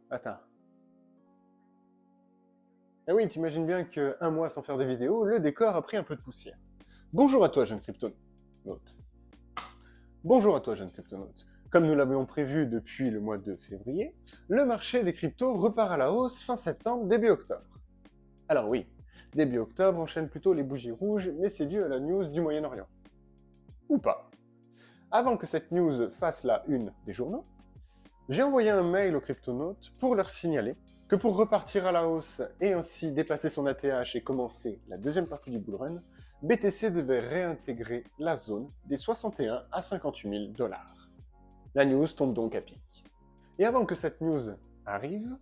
Attends. Ah oui, t'imagines bien qu'un mois sans faire de vidéo, le décor a pris un peu de poussière. Bonjour à toi, jeune cryptonaute. Bonjour à toi, jeune cryptonaute. Comme nous l'avions prévu depuis le mois de février, le marché des cryptos repart à la hausse fin septembre, début octobre. Alors oui, début octobre enchaîne plutôt les bougies rouges, mais c'est dû à la news du Moyen-Orient. Ou pas. Avant que cette news fasse la une des journaux, j'ai envoyé un mail aux cryptonautes pour leur signaler que pour repartir à la hausse et ainsi dépasser son ATH et commencer la deuxième partie du bull run, BTC devait réintégrer la zone des 61 à 58 000 $. La news tombe donc à pic. Et avant que cette news arrive,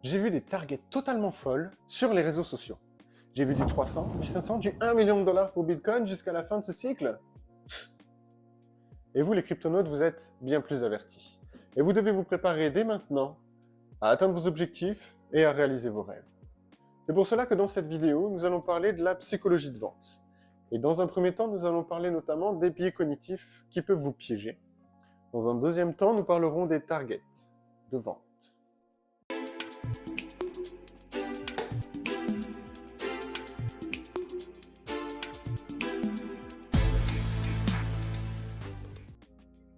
j'ai vu des targets totalement folles sur les réseaux sociaux. J'ai vu du 300, du 500, du 1 million de dollars pour Bitcoin jusqu'à la fin de ce cycle. Et vous, les cryptonautes, vous êtes bien plus avertis. Et vous devez vous préparer dès maintenant à atteindre vos objectifs et à réaliser vos rêves. C'est pour cela que dans cette vidéo, nous allons parler de la psychologie de vente. Et dans un premier temps, nous allons parler notamment des biais cognitifs qui peuvent vous piéger. Dans un deuxième temps, nous parlerons des targets de vente.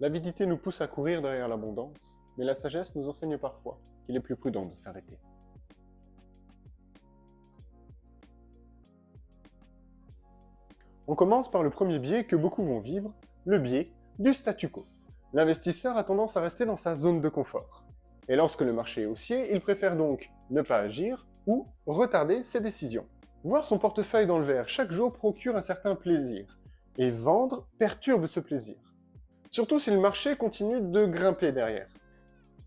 L'avidité nous pousse à courir derrière l'abondance, mais la sagesse nous enseigne parfois qu'il est plus prudent de s'arrêter. On commence par le premier biais que beaucoup vont vivre, le biais du statu quo. L'investisseur a tendance à rester dans sa zone de confort. Et lorsque le marché est haussier, il préfère donc ne pas agir ou retarder ses décisions. Voir son portefeuille dans le vert chaque jour procure un certain plaisir, et vendre perturbe ce plaisir. Surtout si le marché continue de grimper derrière.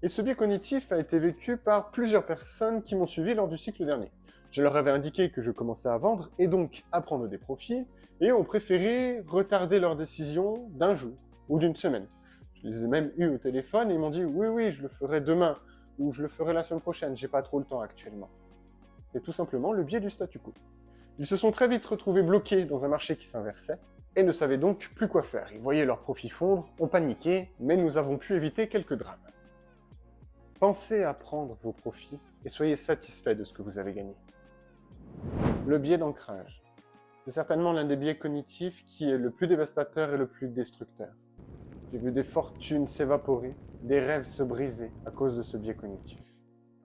Et ce biais cognitif a été vécu par plusieurs personnes qui m'ont suivi lors du cycle dernier. Je leur avais indiqué que je commençais à vendre et donc à prendre des profits, et ont préféré retarder leur décision d'un jour ou d'une semaine. Je les ai même eus au téléphone et ils m'ont dit « Oui, je le ferai demain » ou « Je le ferai la semaine prochaine, j'ai pas trop le temps actuellement ». C'est tout simplement le biais du statu quo. Ils se sont très vite retrouvés bloqués dans un marché qui s'inversait, et ne savaient donc plus quoi faire. Ils voyaient leurs profits fondre, ont paniqué, mais nous avons pu éviter quelques drames. Pensez à prendre vos profits et soyez satisfait de ce que vous avez gagné. Le biais d'ancrage. C'est certainement l'un des biais cognitifs qui est le plus dévastateur et le plus destructeur. J'ai vu des fortunes s'évaporer, des rêves se briser à cause de ce biais cognitif.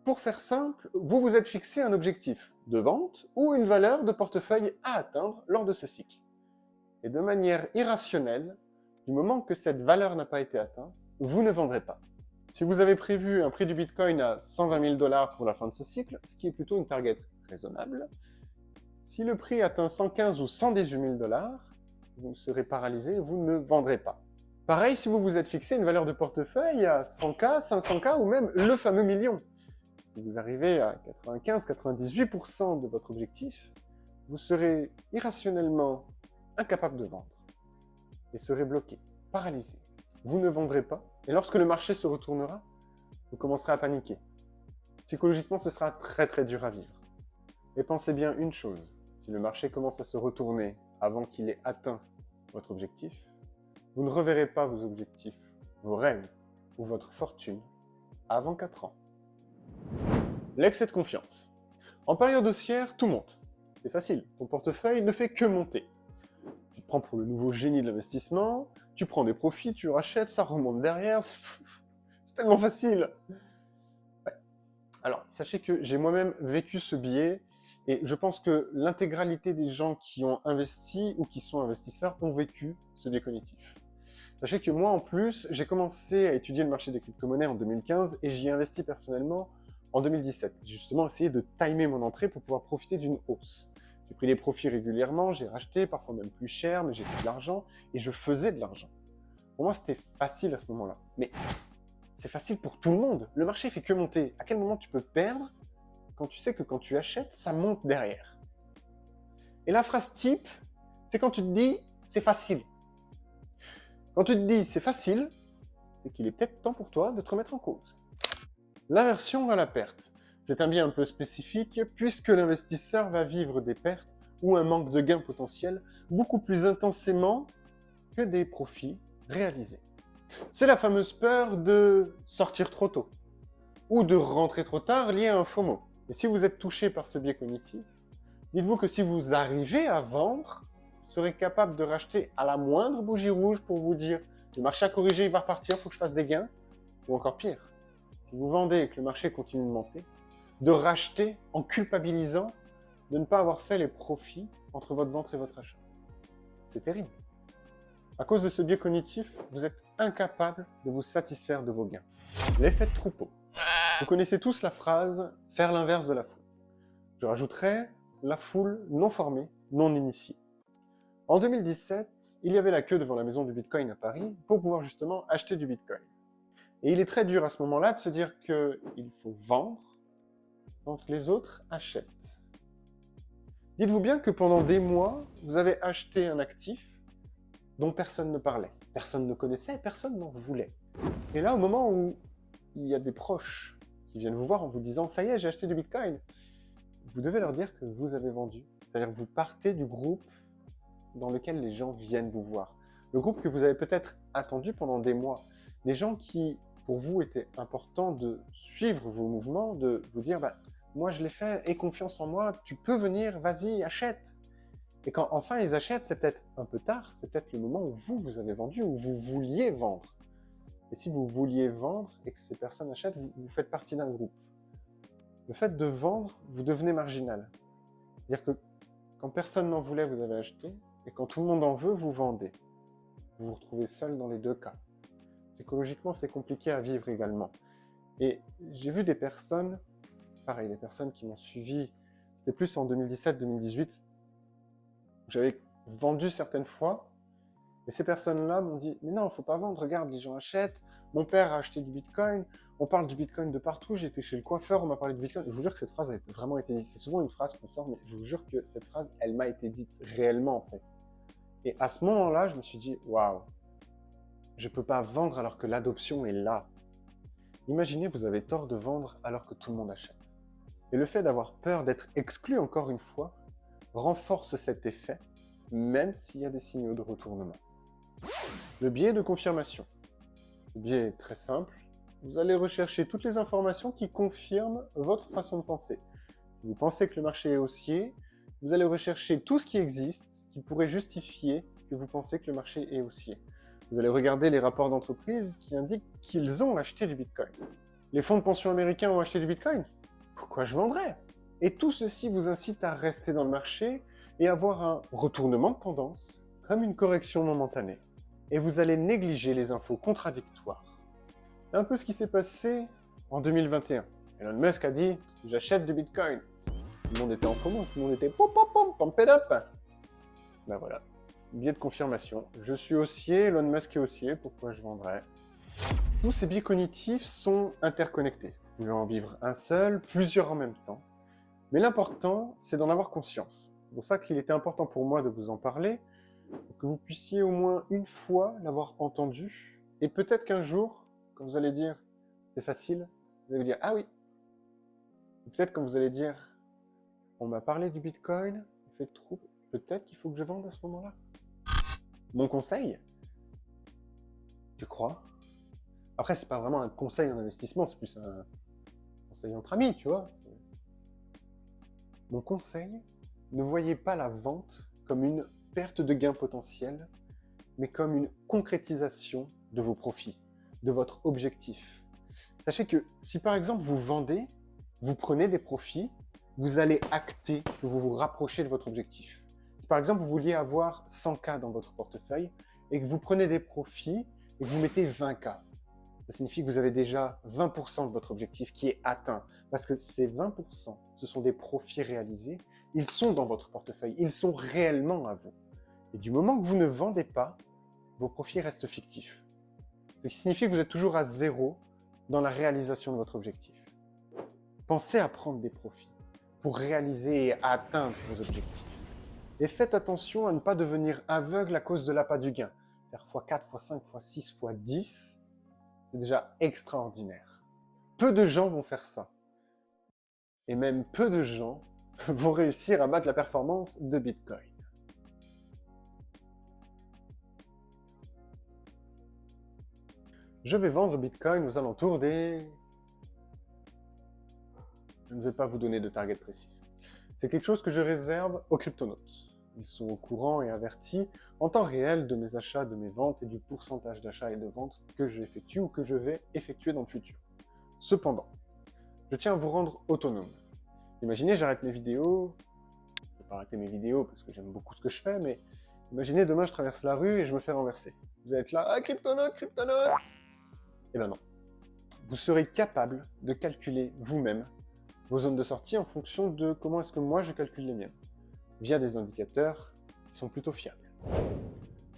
Pour faire simple, vous vous êtes fixé un objectif de vente ou une valeur de portefeuille à atteindre lors de ce cycle. Et de manière irrationnelle, du moment que cette valeur n'a pas été atteinte, vous ne vendrez pas. Si vous avez prévu un prix du Bitcoin à 120 000 $ pour la fin de ce cycle, ce qui est plutôt une target raisonnable, si le prix atteint 115 ou 118 000 $, vous serez paralysé et vous ne vendrez pas. Pareil si vous vous êtes fixé une valeur de portefeuille à 100K, 500K ou même le fameux million. Si vous arrivez à 95-98% de votre objectif, vous serez irrationnellement incapable de vendre et serez bloqué, paralysé. Vous ne vendrez pas et lorsque le marché se retournera, vous commencerez à paniquer. Psychologiquement, ce sera très dur à vivre. Et pensez bien une chose, si le marché commence à se retourner avant qu'il ait atteint votre objectif, vous ne reverrez pas vos objectifs, vos rêves ou votre fortune avant 4 ans. L'excès de confiance. En période haussière, tout monte. C'est facile, ton portefeuille ne fait que monter. Tu te prends pour le nouveau génie de l'investissement, tu prends des profits, tu rachètes, ça remonte derrière, c'est tellement facile. Ouais. Alors, sachez que j'ai moi-même vécu ce biais, et je pense que l'intégralité des gens qui ont investi ou qui sont investisseurs ont vécu ce biais cognitif. Sachez que moi, en plus, j'ai commencé à étudier le marché des crypto-monnaies en 2015 et j'y ai investi personnellement en 2017. J'ai justement essayé de timer mon entrée pour pouvoir profiter d'une hausse. J'ai pris des profits régulièrement, j'ai racheté, parfois même plus cher, mais j'ai fait de l'argent et je faisais de l'argent. Pour moi, c'était facile à ce moment-là. Mais c'est facile pour tout le monde. Le marché fait que monter. À quel moment tu peux perdre quand tu sais que quand tu achètes, ça monte derrière? Et la phrase type, c'est quand tu te dis « c'est facile ». Quand tu te dis « c'est facile », c'est qu'il est peut-être temps pour toi de te remettre en cause. L'aversion à la perte. C'est un biais un peu spécifique puisque l'investisseur va vivre des pertes ou un manque de gains potentiel beaucoup plus intensément que des profits réalisés. C'est la fameuse peur de sortir trop tôt ou de rentrer trop tard liée à un FOMO. Et si vous êtes touché par ce biais cognitif, dites-vous que si vous arrivez à vendre, vous serez capable de racheter à la moindre bougie rouge pour vous dire « le marché a corrigé, il va repartir, il faut que je fasse des gains ». Ou encore pire, si vous vendez et que le marché continue de monter, de racheter en culpabilisant de ne pas avoir fait les profits entre votre vente et votre achat. C'est terrible. À cause de ce biais cognitif, vous êtes incapable de vous satisfaire de vos gains. L'effet de troupeau. Vous connaissez tous la phrase « faire l'inverse de la foule ». Je rajouterais la foule non formée, non initiée. En 2017, il y avait la queue devant la maison du Bitcoin à Paris pour pouvoir justement acheter du Bitcoin. Et il est très dur à ce moment-là de se dire qu'il faut vendre quand les autres achètent. Dites-vous bien que pendant des mois, vous avez acheté un actif dont personne ne parlait. Personne ne connaissait, personne n'en voulait. Et là, au moment où il y a des proches qui viennent vous voir en vous disant « ça y est, j'ai acheté du Bitcoin », vous devez leur dire que vous avez vendu. C'est-à-dire que vous partez du groupe dans lequel les gens viennent vous voir. Le groupe que vous avez peut-être attendu pendant des mois. Des gens qui, pour vous, étaient importants de suivre vos mouvements, de vous dire bah, « moi, je l'ai fait, aie confiance en moi, tu peux venir, vas-y, achète ». Et quand enfin ils achètent, c'est peut-être un peu tard, c'est peut-être le moment où vous avez vendu, où vous vouliez vendre. Et si vous vouliez vendre et que ces personnes achètent, vous faites partie d'un groupe. Le fait de vendre, vous devenez marginal. C'est-à-dire que quand personne n'en voulait, vous avez acheté, et quand tout le monde en veut, vous vendez. Vous vous retrouvez seul dans les deux cas. Psychologiquement, c'est compliqué à vivre également. Et j'ai vu des personnes, pareil, des personnes qui m'ont suivi, c'était plus en 2017-2018, j'avais vendu certaines fois, et ces personnes-là m'ont dit « mais non, il ne faut pas vendre, regarde, les gens achètent, mon père a acheté du Bitcoin, on parle du Bitcoin de partout, j'étais chez le coiffeur, on m'a parlé du Bitcoin ». Je vous jure que cette phrase a vraiment été dite. C'est souvent une phrase qu'on sort, mais je vous jure que cette phrase, elle m'a été dite réellement, en fait. Et à ce moment-là, je me suis dit « waouh, je ne peux pas vendre alors que l'adoption est là ». Imaginez, vous avez tort de vendre alors que tout le monde achète. Et le fait d'avoir peur d'être exclu encore une fois renforce cet effet, même s'il y a des signaux de retournement. Le biais de confirmation. Le biais est très simple. Vous allez rechercher toutes les informations qui confirment votre façon de penser. Si vous pensez que le marché est haussier, vous allez rechercher tout ce qui existe qui pourrait justifier que vous pensez que le marché est haussier. Vous allez regarder les rapports d'entreprise qui indiquent qu'ils ont acheté du Bitcoin. Les fonds de pension américains ont acheté du Bitcoin? Pourquoi je vendrais? Et tout ceci vous incite à rester dans le marché et avoir un retournement de tendance, comme une correction momentanée. Et vous allez négliger les infos contradictoires. C'est un peu ce qui s'est passé en 2021. Elon Musk a dit « j'achète du Bitcoin ». Tout le monde était en FOMO, tout le monde était « pom pom pom, pump it up ». Ben voilà, biais de confirmation. Je suis haussier, Elon Musk est haussier, pourquoi je vendrais? Tous ces biais cognitifs sont interconnectés. Vous pouvez en vivre un seul, plusieurs en même temps. Mais l'important, c'est d'en avoir conscience. C'est pour ça qu'il était important pour moi de vous en parler, pour que vous puissiez au moins une fois l'avoir entendu. Et peut-être qu'un jour, quand vous allez dire « c'est facile », vous allez vous dire « ah oui ». Peut-être quand vous allez dire « on m'a parlé du Bitcoin, il fait trop, peut-être qu'il faut que je vende à ce moment-là ». Mon conseil, tu crois? Après, c'est pas vraiment un conseil en investissement, c'est plus un conseil entre amis, tu vois. Mon conseil, ne voyez pas la vente comme une perte de gain potentiel, mais comme une concrétisation de vos profits, de votre objectif. Sachez que si par exemple vous vendez, vous prenez des profits, vous allez acter que vous vous rapprochez de votre objectif. Si par exemple vous vouliez avoir 100K dans votre portefeuille et que vous prenez des profits et que vous mettez 20K, ça signifie que vous avez déjà 20% de votre objectif qui est atteint. Parce que ces 20%, ce sont des profits réalisés, ils sont dans votre portefeuille, ils sont réellement à vous. Et du moment que vous ne vendez pas, vos profits restent fictifs. Ce qui signifie que vous êtes toujours à zéro dans la réalisation de votre objectif. Pensez à prendre des profits pour réaliser et atteindre vos objectifs. Et faites attention à ne pas devenir aveugle à cause de l'appât du gain. Faire x4, x5, x6, x10, c'est déjà extraordinaire. Peu de gens vont faire ça. Et même peu de gens vont réussir à battre la performance de Bitcoin. Je vais vendre Bitcoin aux alentours des... Je ne vais pas vous donner de target précise. C'est quelque chose que je réserve aux cryptonautes. Ils sont au courant et avertis en temps réel de mes achats, de mes ventes et du pourcentage d'achats et de ventes que j'effectue ou que je vais effectuer dans le futur. Cependant, je tiens à vous rendre autonome. Imaginez, j'arrête mes vidéos. Je ne vais pas arrêter mes vidéos parce que j'aime beaucoup ce que je fais, mais imaginez demain je traverse la rue et je me fais renverser. Vous allez être là, ah cryptonaute, cryptonaute! Eh ben non. Vous serez capable de calculer vous-même vos zones de sortie en fonction de comment est-ce que moi je calcule les miennes, via des indicateurs qui sont plutôt fiables.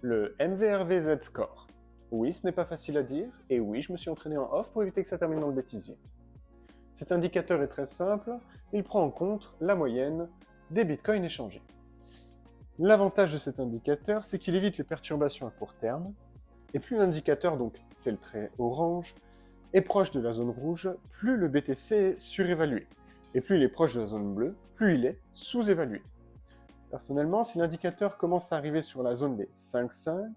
Le MVRV Z-Score. Oui, ce n'est pas facile à dire, et oui, je me suis entraîné en off pour éviter que ça termine dans le bêtisier. Cet indicateur est très simple, il prend en compte la moyenne des bitcoins échangés. L'avantage de cet indicateur, c'est qu'il évite les perturbations à court terme, et plus l'indicateur, donc c'est le trait orange, est proche de la zone rouge, plus le BTC est surévalué. Et plus il est proche de la zone bleue, plus il est sous-évalué. Personnellement, si l'indicateur commence à arriver sur la zone des 5,5,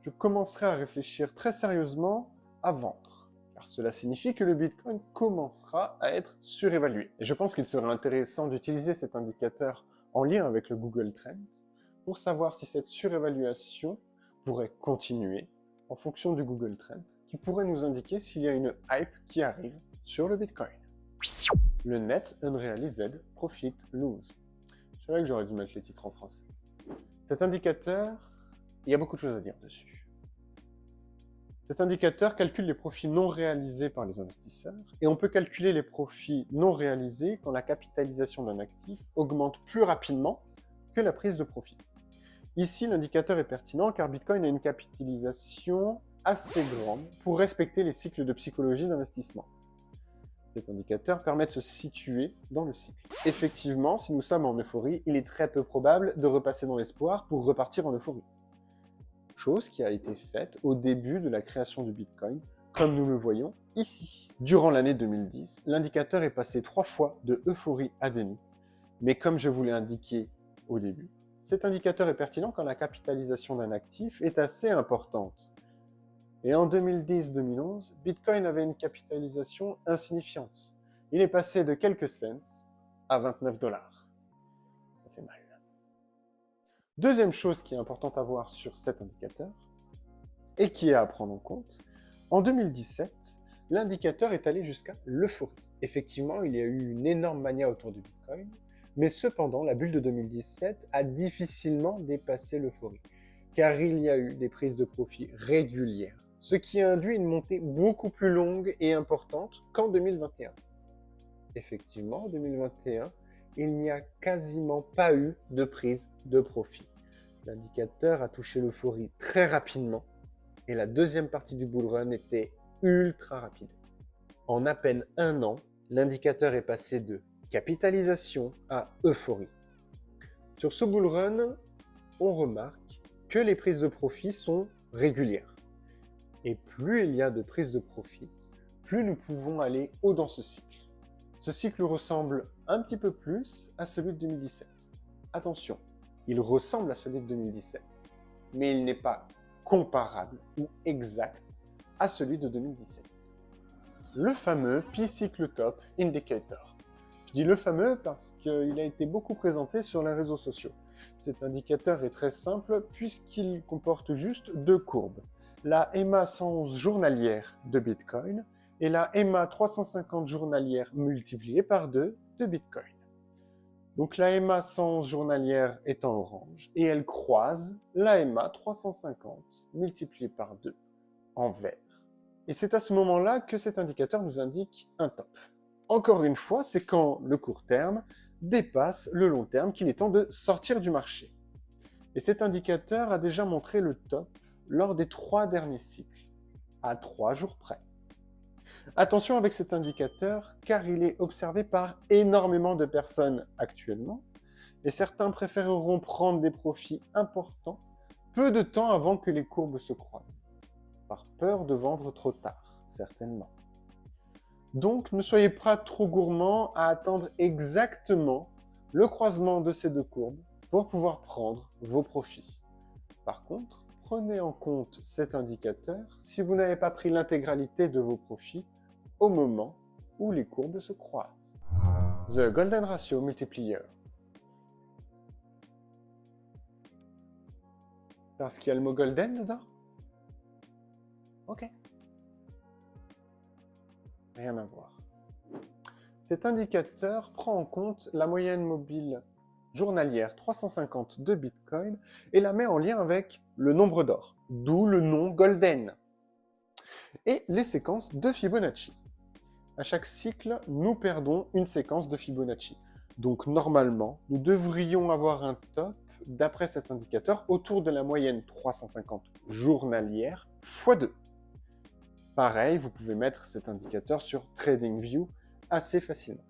je commencerai à réfléchir très sérieusement à vendre. Car cela signifie que le Bitcoin commencera à être surévalué. Et je pense qu'il serait intéressant d'utiliser cet indicateur en lien avec le Google Trend pour savoir si cette surévaluation pourrait continuer en fonction du Google Trend, qui pourrait nous indiquer s'il y a une hype qui arrive sur le Bitcoin. Le Net Unrealized Profit Lose. Je savais que j'aurais dû mettre les titres en français. Cet indicateur, il y a beaucoup de choses à dire dessus. Cet indicateur calcule les profits non réalisés par les investisseurs, et on peut calculer les profits non réalisés quand la capitalisation d'un actif augmente plus rapidement que la prise de profit. Ici, l'indicateur est pertinent car Bitcoin a une capitalisation assez grande pour respecter les cycles de psychologie d'investissement. Cet indicateur permet de se situer dans le cycle. Effectivement, si nous sommes en euphorie, il est très peu probable de repasser dans l'espoir pour repartir en euphorie. Chose qui a été faite au début de la création du Bitcoin, comme nous le voyons ici. Durant l'année 2010, l'indicateur est passé 3 fois de euphorie à déni, mais comme je vous l'ai indiqué au début, cet indicateur est pertinent quand la capitalisation d'un actif est assez importante. Et en 2010-2011, Bitcoin avait une capitalisation insignifiante. Il est passé de quelques cents à 29 $. Ça fait mal. Deuxième chose qui est importante à voir sur cet indicateur, et qui est à prendre en compte, en 2017, l'indicateur est allé jusqu'à l'euphorie. Effectivement, il y a eu une énorme mania autour du Bitcoin, mais cependant, la bulle de 2017 a difficilement dépassé l'euphorie, car il y a eu des prises de profit régulières, ce qui a induit une montée beaucoup plus longue et importante qu'en 2021. Effectivement, en 2021, il n'y a quasiment pas eu de prise de profit. L'indicateur a touché l'euphorie très rapidement, et la deuxième partie du bull run était ultra rapide. En à peine un an, l'indicateur est passé de capitalisation à euphorie. Sur ce bull run, on remarque que les prises de profit sont régulières. Et plus il y a de prises de profit, plus nous pouvons aller haut dans ce cycle. Ce cycle ressemble un petit peu plus à celui de 2017. Attention, il ressemble à celui de 2017, mais il n'est pas comparable ou exact à celui de 2017. Le fameux P-Cycle Top Indicator. Je dis le fameux parce qu'il a été beaucoup présenté sur les réseaux sociaux. Cet indicateur est très simple puisqu'il comporte juste deux courbes. La EMA 111 journalière de Bitcoin et la EMA 350 journalière multipliée par 2 de Bitcoin. Donc la EMA 111 journalière est en orange et elle croise la EMA 350 multipliée par 2 en vert. Et c'est à ce moment-là que cet indicateur nous indique un top. Encore une fois, c'est quand le court terme dépasse le long terme qu'il est temps de sortir du marché. Et cet indicateur a déjà montré le top lors des 3 derniers cycles, à 3 jours près. Attention avec cet indicateur, car il est observé par énormément de personnes actuellement, et certains préféreront prendre des profits importants peu de temps avant que les courbes se croisent, par peur de vendre trop tard, certainement. Donc ne soyez pas trop gourmands à attendre exactement le croisement de ces deux courbes pour pouvoir prendre vos profits. Par contre, prenez en compte cet indicateur si vous n'avez pas pris l'intégralité de vos profits au moment où les courbes se croisent. The Golden Ratio Multiplier. Parce qu'il y a le mot golden dedans? Ok. Rien à voir. Cet indicateur prend en compte la moyenne mobile journalière 350 de Bitcoin et la met en lien avec le nombre d'or, d'où le nom golden, et les séquences de Fibonacci. À chaque cycle, nous perdons une séquence de Fibonacci. Donc normalement, nous devrions avoir un top, d'après cet indicateur, autour de la moyenne 350 journalière x 2. Pareil, vous pouvez mettre cet indicateur sur TradingView assez facilement.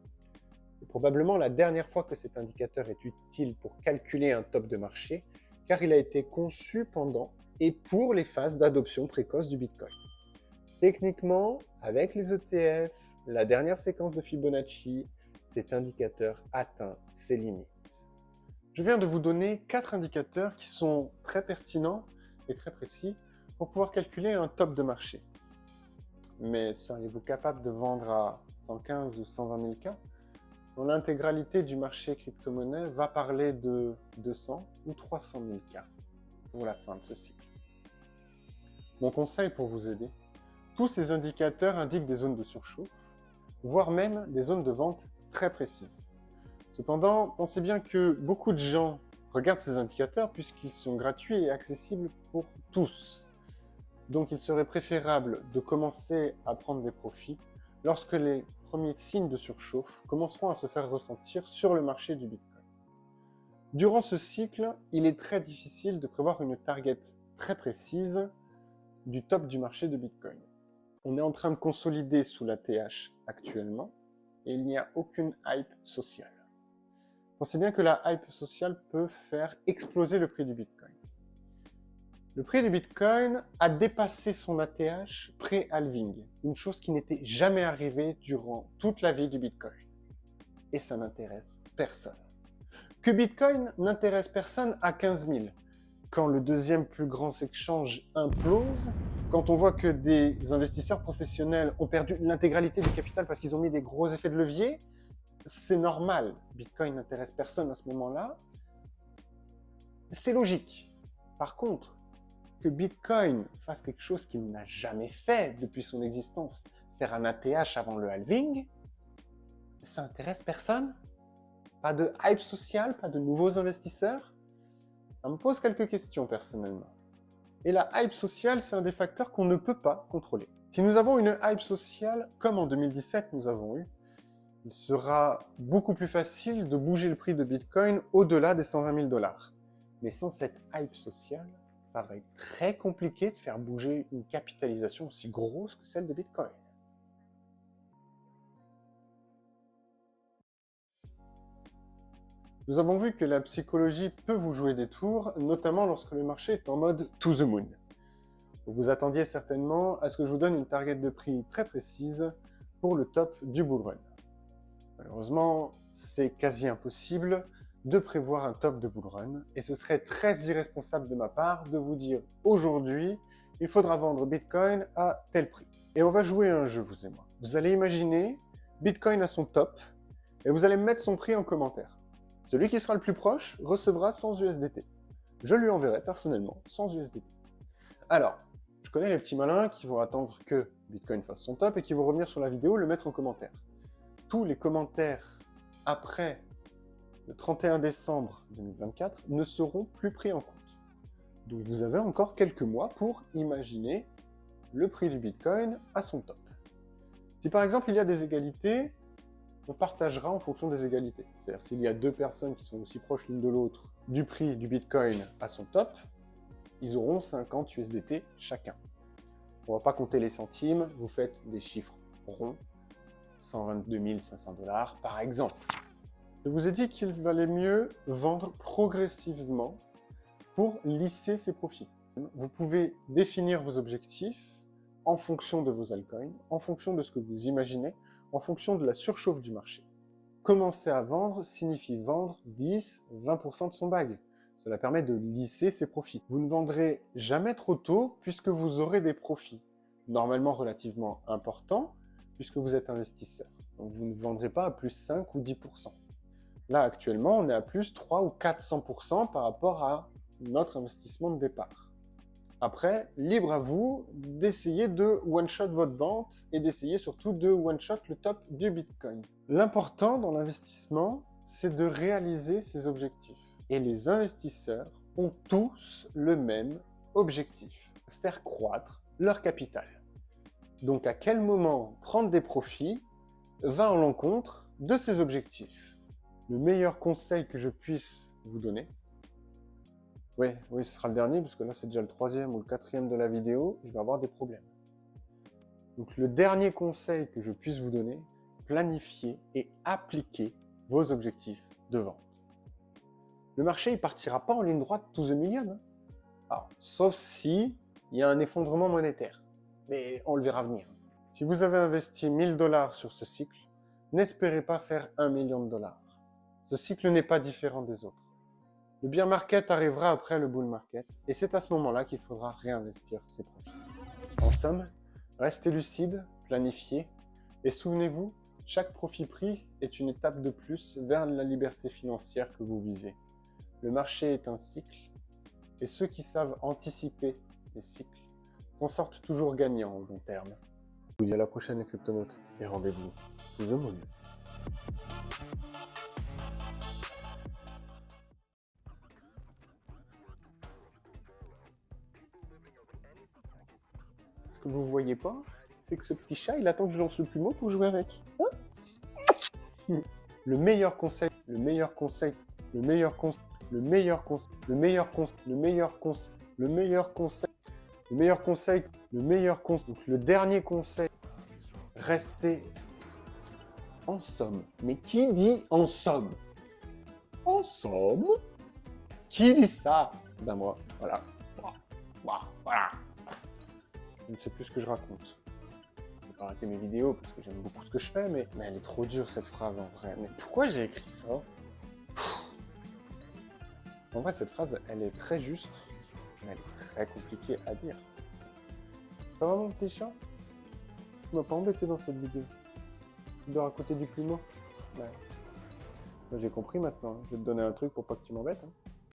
C'est probablement la dernière fois que cet indicateur est utile pour calculer un top de marché, car il a été conçu pendant et pour les phases d'adoption précoce du Bitcoin. Techniquement, avec les ETF, la dernière séquence de Fibonacci, cet indicateur atteint ses limites. Je viens de vous donner 4 indicateurs qui sont très pertinents et très précis pour pouvoir calculer un top de marché. Mais seriez-vous capable de vendre à 115 ou 120 000 cas, dont l'intégralité du marché crypto-monnaie va parler de 200 ou 300 000 cas pour la fin de ce cycle? Mon conseil pour vous aider, tous ces indicateurs indiquent des zones de surchauffe, voire même des zones de vente très précises. Cependant, pensez bien que beaucoup de gens regardent ces indicateurs puisqu'ils sont gratuits et accessibles pour tous. Donc il serait préférable de commencer à prendre des profits lorsque les premiers signes de surchauffe commenceront à se faire ressentir sur le marché du Bitcoin. Durant ce cycle, il est très difficile de prévoir une target très précise du top du marché de Bitcoin. On est en train de consolider sous la TH actuellement et il n'y a aucune hype sociale. Pensez bien que la hype sociale peut faire exploser le prix du Bitcoin. Le prix du Bitcoin a dépassé son ATH pré-halving, une chose qui n'était jamais arrivée durant toute la vie du Bitcoin. Et ça n'intéresse personne. Que Bitcoin n'intéresse personne à 15 000. Quand le deuxième plus grand exchange implose, quand on voit que des investisseurs professionnels ont perdu l'intégralité du capital parce qu'ils ont mis des gros effets de levier, c'est normal. Bitcoin n'intéresse personne à ce moment-là. C'est logique. Par contre, que Bitcoin fasse quelque chose qu'il n'a jamais fait depuis son existence, faire un ATH avant le halving, ça intéresse personne? Pas de hype sociale, pas de nouveaux investisseurs? Ça me pose quelques questions personnellement. Et la hype sociale, c'est un des facteurs qu'on ne peut pas contrôler. Si nous avons une hype sociale, comme en 2017 nous avons eu, il sera beaucoup plus facile de bouger le prix de Bitcoin au-delà des 120 000 $. Mais sans cette hype sociale, ça va être très compliqué de faire bouger une capitalisation aussi grosse que celle de Bitcoin. Nous avons vu que la psychologie peut vous jouer des tours, notamment lorsque le marché est en mode to the moon. Vous vous attendiez certainement à ce que je vous donne une target de prix très précise pour le top du bull run. Malheureusement, c'est quasi impossible de prévoir un top de bull run, et ce serait très irresponsable de ma part de vous dire aujourd'hui, il faudra vendre Bitcoin à tel prix. Et on va jouer à un jeu, vous et moi. Vous allez imaginer Bitcoin à son top, et vous allez mettre son prix en commentaire. Celui qui sera le plus proche recevra 100 USDT. Je lui enverrai personnellement 100 USDT. Alors, je connais les petits malins qui vont attendre que Bitcoin fasse son top et qui vont revenir sur la vidéo et le mettre en commentaire. Tous les commentaires après le 31 décembre 2024 ne seront plus pris en compte. Donc vous avez encore quelques mois pour imaginer le prix du Bitcoin à son top. Si par exemple il y a des égalités, on partagera en fonction des égalités. C'est-à-dire s'il y a deux personnes qui sont aussi proches l'une de l'autre du prix du Bitcoin à son top, ils auront 50 USDT chacun. On ne va pas compter les centimes, vous faites des chiffres ronds, 122 500 $ par exemple. Je vous ai dit qu'il valait mieux vendre progressivement pour lisser ses profits. Vous pouvez définir vos objectifs en fonction de vos altcoins, en fonction de ce que vous imaginez, en fonction de la surchauffe du marché. Commencer à vendre signifie vendre 10-20% de son bag. Cela permet de lisser ces profits. Vous ne vendrez jamais trop tôt puisque vous aurez des profits, normalement relativement importants, puisque vous êtes investisseur. Donc vous ne vendrez pas à plus 5 ou 10%. Là, actuellement, on est à plus 3 ou 400% par rapport à notre investissement de départ. Après, libre à vous d'essayer de one-shot votre vente et d'essayer surtout de one-shot le top du Bitcoin. L'important dans l'investissement, c'est de réaliser ses objectifs. Et les investisseurs ont tous le même objectif, faire croître leur capital. Donc à quel moment prendre des profits va à l'encontre de ces objectifs. Le meilleur conseil que je puisse vous donner, oui, ce sera le dernier, parce que là c'est déjà le 3e ou le 4e de la vidéo, je vais avoir des problèmes. Donc le dernier conseil que je puisse vous donner, planifiez et appliquez vos objectifs de vente. Le marché, il partira pas en ligne droite to the million. Hein. Alors, sauf si il y a un effondrement monétaire. Mais on le verra venir. Si vous avez investi 1000 $ sur ce cycle, n'espérez pas faire 1 million de dollars. Ce cycle n'est pas différent des autres. Le bear market arrivera après le bull market, et c'est à ce moment-là qu'il faudra réinvestir ses profits. En somme, restez lucide, planifiez, et souvenez-vous, chaque profit pris est une étape de plus vers la liberté financière que vous visez. Le marché est un cycle, et ceux qui savent anticiper les cycles s'en sortent toujours gagnants au long terme. Je vous dis à la prochaine les cryptonautes, et rendez-vous to the moon. Ce que vous voyez pas, c'est que ce petit chat, il attend que je lance le plumeau pour jouer avec. Hein? Le meilleur conseil, le meilleur conseil, le meilleur conseil, le meilleur conseil, le meilleur conseil, le meilleur conseil, le meilleur conseil, le meilleur conseil, le meilleur conseil. Donc, le dernier conseil, restez en somme. Mais qui dit en somme? En somme? Qui dit ça? Ben moi, voilà. Voilà. Je ne sais plus ce que je raconte. Je vais pas arrêter mes vidéos parce que j'aime beaucoup ce que je fais, mais elle est trop dure cette phrase en vrai. Mais pourquoi j'ai écrit ça? En vrai, cette phrase, elle est très juste, mais elle est très compliquée à dire. Ça va mon petit chat? Tu m'as pas embêté dans cette vidéo. Tu dors à côté du plumeau? Ouais. J'ai compris maintenant. Je vais te donner un truc pour pas que tu m'embêtes. Hein.